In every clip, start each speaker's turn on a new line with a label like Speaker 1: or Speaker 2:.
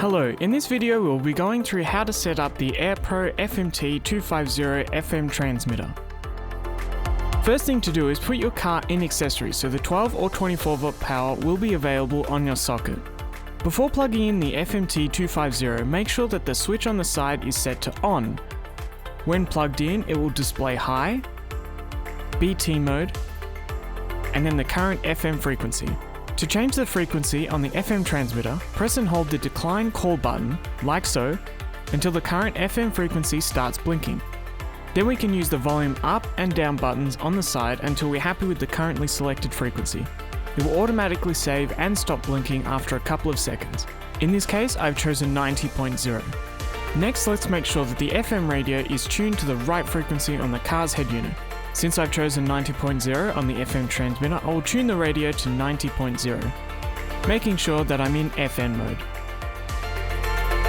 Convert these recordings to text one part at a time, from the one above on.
Speaker 1: Hello, in this video we'll be going through how to set up the Aerpro FMT250 FM transmitter. First thing to do is put your car in accessories so the 12 or 24 volt power will be available on your socket. Before plugging in the FMT250, make sure that the switch on the side is set to on. When plugged in, it will display high, BT mode, and then the current FM frequency. To change the frequency on the FM transmitter, press and hold the decline call button, like so, until the current FM frequency starts blinking. Then we can use the volume up and down buttons on the side until we're happy with the currently selected frequency. It will automatically save and stop blinking after a couple of seconds. In this case, I've chosen 90.0. Next, let's make sure that the FM radio is tuned to the right frequency on the car's head unit. Since I've chosen 90.0 on the FM transmitter, I will tune the radio to 90.0, making sure that I'm in FN mode.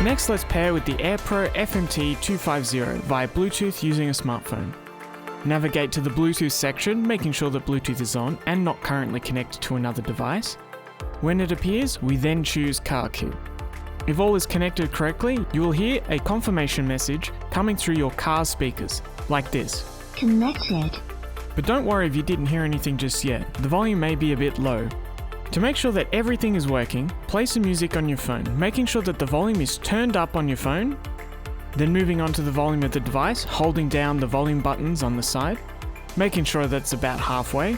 Speaker 1: Next, let's pair with the Aerpro FMT250 via Bluetooth using a smartphone. Navigate to the Bluetooth section, making sure that Bluetooth is on and not currently connected to another device. When it appears, we then choose Car Kit. If all is connected correctly, you will hear a confirmation message coming through your car's speakers, like this.
Speaker 2: Connected.
Speaker 1: But don't worry if you didn't hear anything just yet, the volume may be a bit low. To make sure that everything is working, play some music on your phone, making sure that the volume is turned up on your phone, then moving on to the volume of the device, holding down the volume buttons on the side, making sure that's about halfway,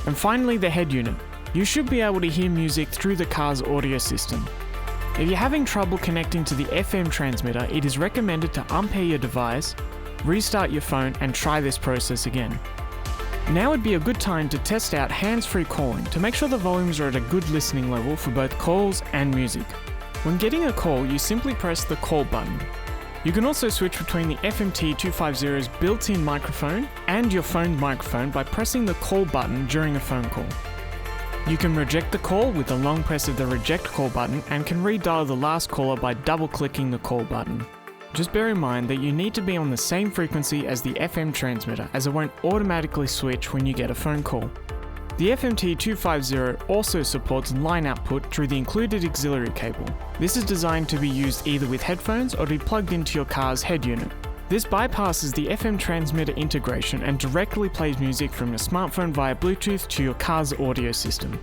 Speaker 1: and finally the head unit. You should be able to hear music through the car's audio system. If you're having trouble connecting to the FM transmitter, it is recommended to unpair your device, restart your phone and try this process again. Now would be a good time to test out hands-free calling to make sure the volumes are at a good listening level for both calls and music. When getting a call, you simply press the call button. You can also switch between the FMT250's built-in microphone and your phone microphone by pressing the call button during a phone call. You can reject the call with the long press of the reject call button and can redial the last caller by double-clicking the call button. Just bear in mind that you need to be on the same frequency as the FM transmitter, as it won't automatically switch when you get a phone call. The FMT250 also supports line output through the included auxiliary cable. This is designed to be used either with headphones or to be plugged into your car's head unit. This bypasses the FM transmitter integration and directly plays music from your smartphone via Bluetooth to your car's audio system.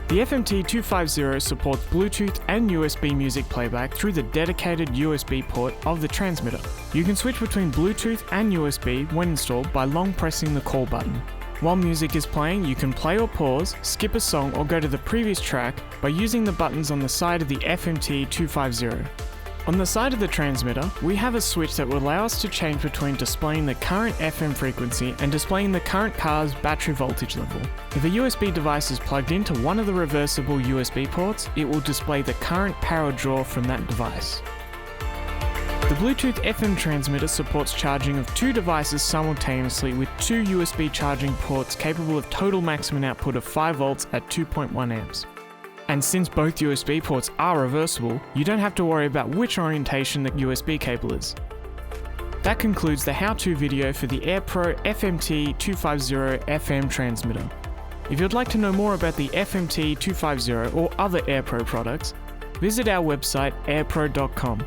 Speaker 1: The FMT250 supports Bluetooth and USB music playback through the dedicated USB port of the transmitter. You can switch between Bluetooth and USB when installed by long pressing the call button. While music is playing, you can play or pause, skip a song or go to the previous track by using the buttons on the side of the FMT250. On the side of the transmitter, we have a switch that will allow us to change between displaying the current FM frequency and displaying the current car's battery voltage level. If a USB device is plugged into one of the reversible USB ports, it will display the current power draw from that device. The Bluetooth FM transmitter supports charging of two devices simultaneously with two USB charging ports capable of total maximum output of 5 volts at 2.1 amps. And since both USB ports are reversible, you don't have to worry about which orientation the USB cable is. That concludes the how-to video for the Aerpro FMT250 FM transmitter. If you'd like to know more about the FMT250 or other Aerpro products, visit our website aerpro.com.